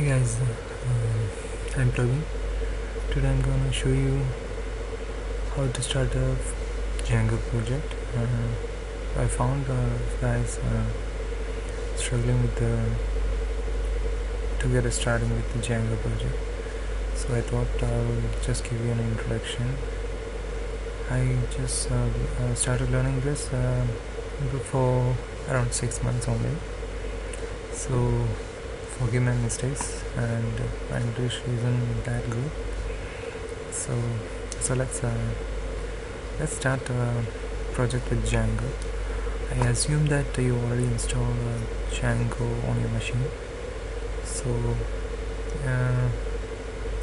Hey guys, I'm Praveen. Today I'm gonna show you how to start a Django project. I found guys struggling with to get started with the Django project, so I thought I'll just give you an introduction. I just started learning this before around 6 months only, so forgive my mistakes, and my English isn't that good. So let's start a project with Django. I assume that you already installed Django on your machine. So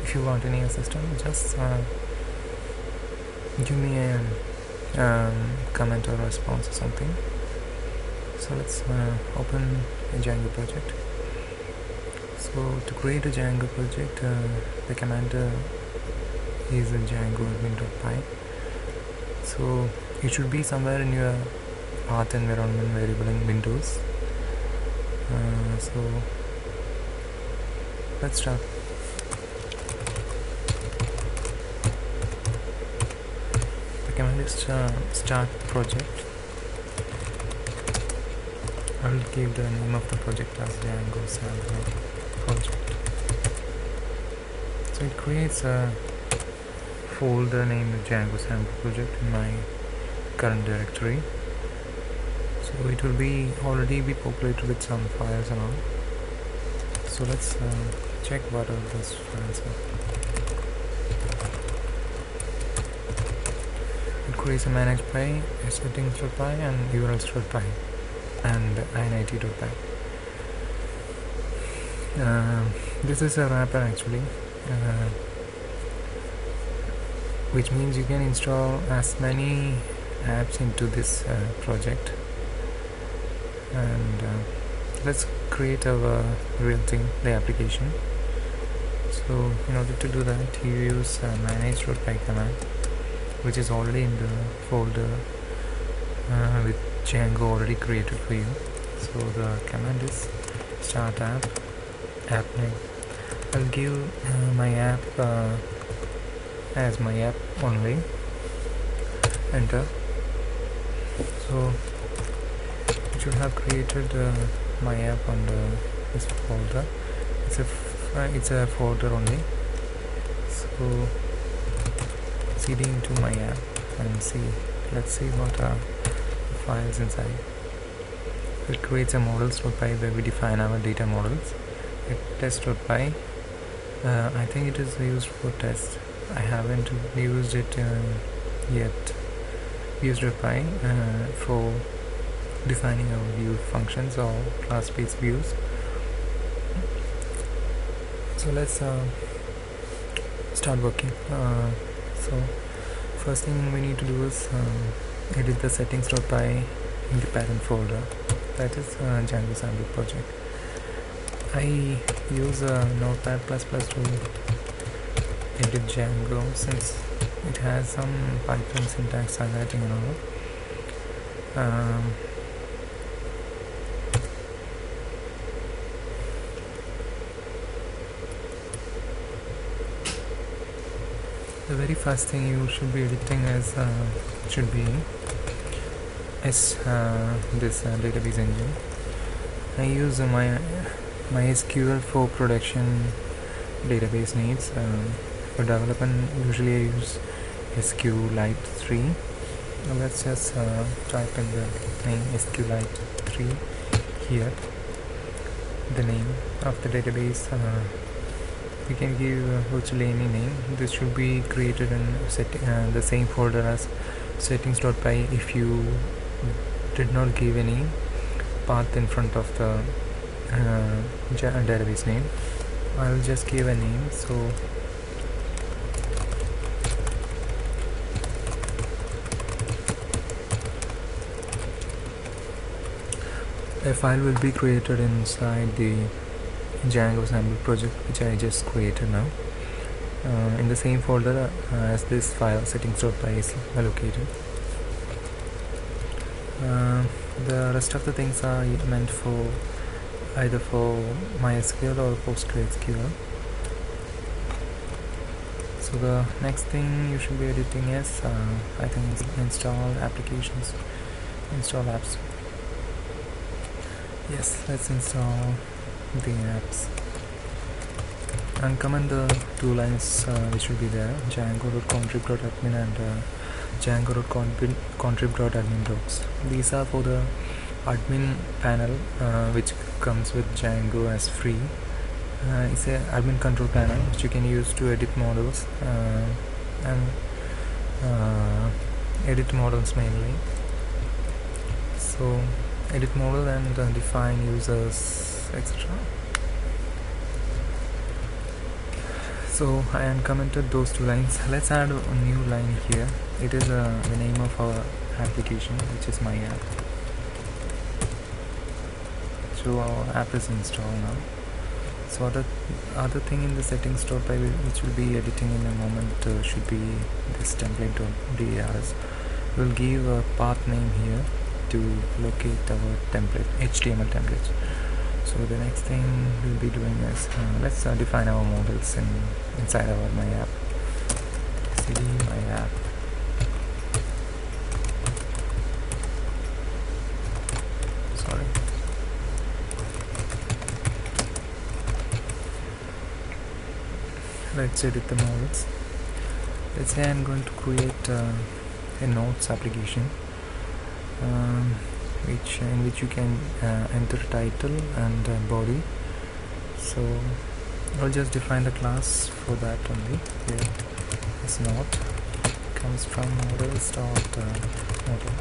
if you want any assistance, just give me a comment or response or something. So let's open a Django project. So to create a Django project, the command is a Django admin.py. So it should be somewhere in your path environment variable in Windows. So let's start. The command is start project. I will give the name of the project as Django sample project. So it creates a folder named Django sample project in my current directory. So it will already be populated with some files and all. So let's check what are those files are. It creates a manage.py, a settings.py, and urls.py, and init.py. This is a wrapper actually, which means you can install as many apps into this project. And let's create our real thing, the application. So in order to do that, you use manage.py command, which is already in the folder with Django already created for you. So the command is start app name. I'll give my app as my app only. Enter. So it should have created my app under this folder. It's a folder only. So cd into my app and see. Let's see what are the files inside. It creates a models.py where we define our data models. Test.py. I think it is used for test. I haven't used it yet. Views.py for defining our view functions or class-based views. So let's start working. So first thing we need to do is edit the settings.py in the parent folder. That is Django sample project. I use Notepad++ to edit Django since it has some Python syntax highlighting and all. The very first thing you should be editing is this database engine. I use my MySQL for production database needs. For development, usually I use SQLite 3. Now let's just type in the name SQLite 3 here. The name of the database, you can give virtually any name. This should be created in the same folder as settings.py if you did not give any path in front of the database name. I'll just give a name. So a file will be created inside the Django sample project, which I just created now, in the same folder as this file settings.py is located. The rest of the things are meant for either for MySQL or PostgreSQL. So the next thing you should be editing is I think install applications, install apps. Yes, let's install the apps and comment the two lines which will be there: django.contrib.admin and django.contrib.admin docs. These are for the admin panel which comes with Django as free. It's a admin control panel which you can use to edit models and edit models mainly. So edit model and define users, etc. So I uncommented those two lines. Let's add a new line here. It is the name of our application, which is my app. So our app is installed now. So the other thing in the settings .py which will be editing in a moment should be this template.dars. We'll give a path name here to locate our template, HTML templates. So the next thing we'll be doing is let's define our models inside our my app. cd my app. Sorry. Let's edit the models. Let's say I'm going to create a notes application in which you can enter title and body. So I'll just define the class for that only. Here this note comes from models.model.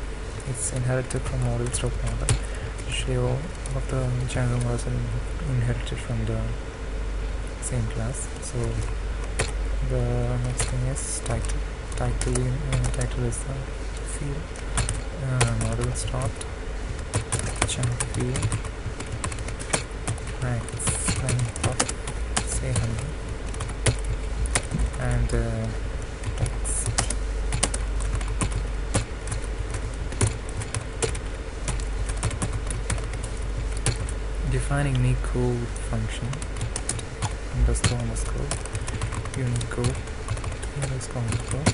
It's inherited from models.model. Usually all of the Django models are inherited from the same class. So the next thing is title. Title is the field. Model start chunk field max length of say 100 and text. Defining Unicode function underscore Unicode underscore.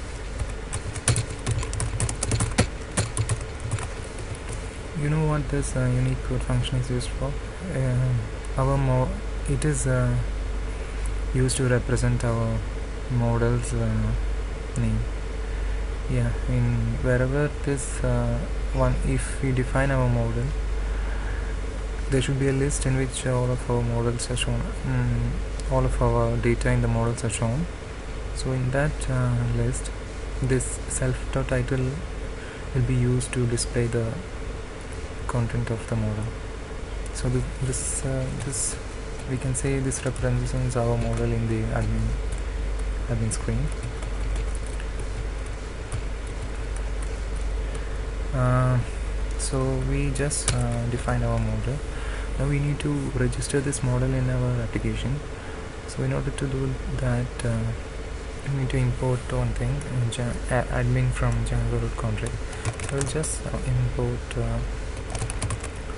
You know what this Unicode function is used for? It is used to represent our model's name. Yeah, in wherever this one, if we define our model, there should be a list in which all of our models are shown. All of our data in the models are shown. So in that list, this self.title will be used to display the content of the model. So this we can say this represents our model in the admin screen. So we just define our model. Now we need to register this model in our application. So in order to do that, we need to import one thing, admin from Django.contrib. So we'll just import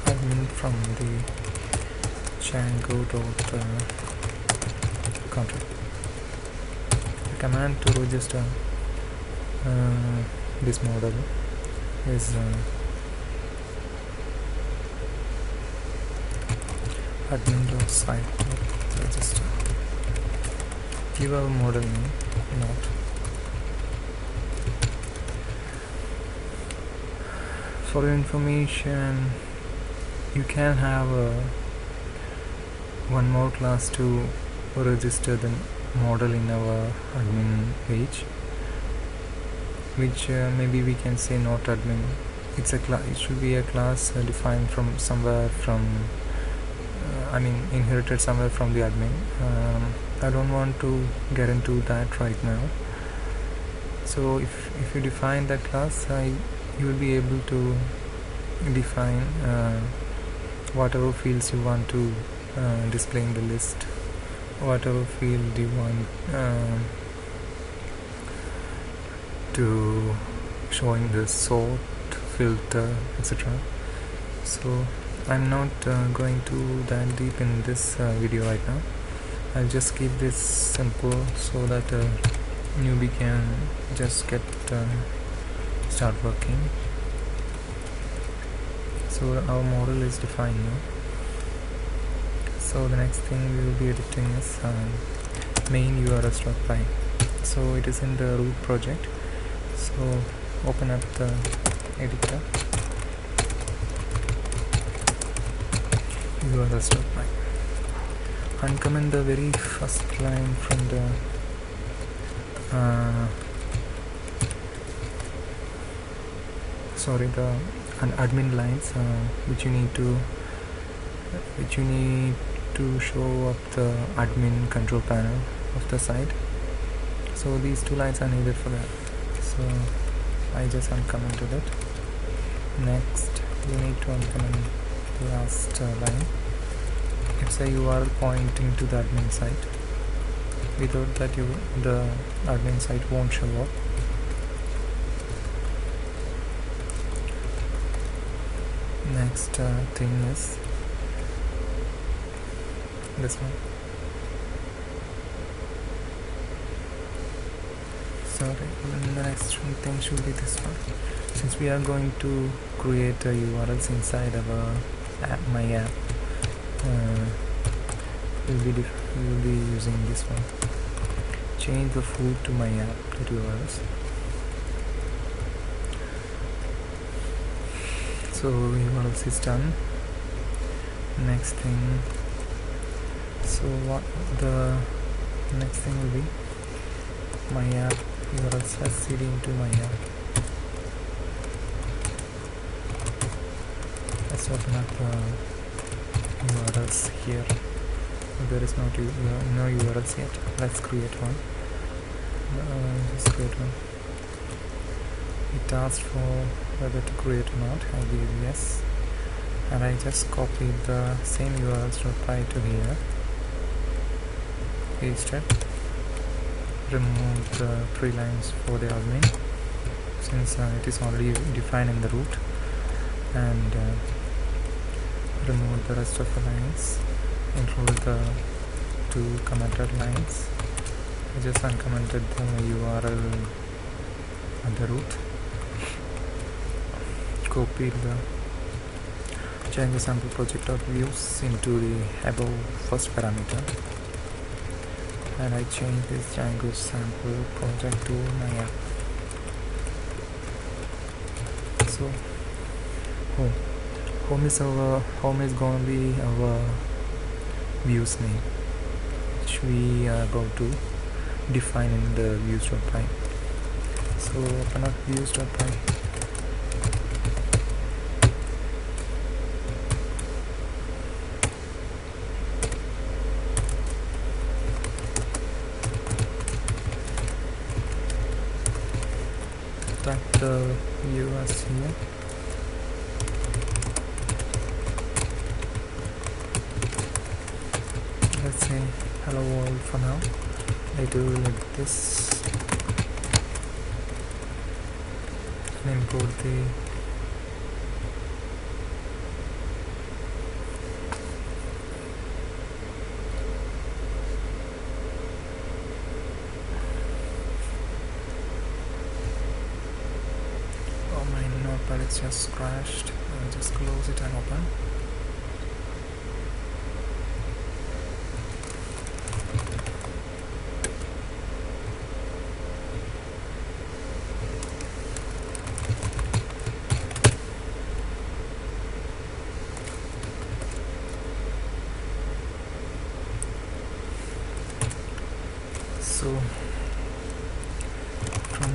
admin from the Django.contrib. The command to register this model is admin.site.register. Give our model name note. For your information, you can have one more class to register the model in our admin page, which maybe we can say not admin. It's a it should be a class defined from somewhere from inherited somewhere from the admin. I don't want to get into that right now. So if you define that class, you will be able to define whatever fields you want to display in the list, whatever field you want to showing the sort, filter, etc. So I'm not going to dive deep in this video right now. I'll just keep this simple so that newbie can just get start working. So our model is defined now. So the next thing we will be editing is main urls.py. So it is in the root project. So open up the editor, urls.py. Uncomment the very first line from the the admin lines, which you need to show up the admin control panel of the site. So these two lines are needed for that. So I just uncommented it. Next, you need to uncomment the last line. It's a URL pointing to the admin site. Without that, the admin site won't show up. Next thing is this one. Sorry, the next thing should be this one. Since we are going to create URLs inside our my app, we'll be using this one. Change the food to my app URLs. So URLs is done. Next thing. So what the next thing will be my app URLs as cd into my app. Let's open up URLs here. There is no URLs yet. Let's create one. Just create one. It asked for whether to create or not. I gave yes, and I just copied the same urls.py to here. Paste it. Remove the 3 lines for the admin since it is already defined in the root, and remove the rest of the lines, include the 2 commented lines. I just uncommented the URL at the root, copied the Django sample project.views into the above first parameter, and I changed this Django sample project to my app. So home is going to be our views name, which we are going to define in the views.py. So open up views.py. Type the US here. Let's say hello world for now. I do like this. And import the but it's just crashed. I'll just close it and open. So from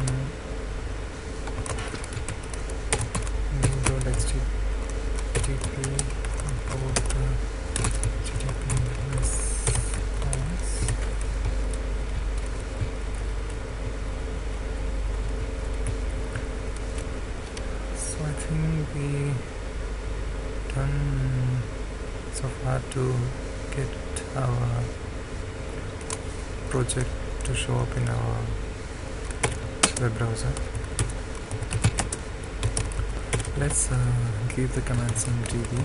HTTP import HTTP response. So I think we done so far to get our project to show up in our web browser. Let's give the commands in DB.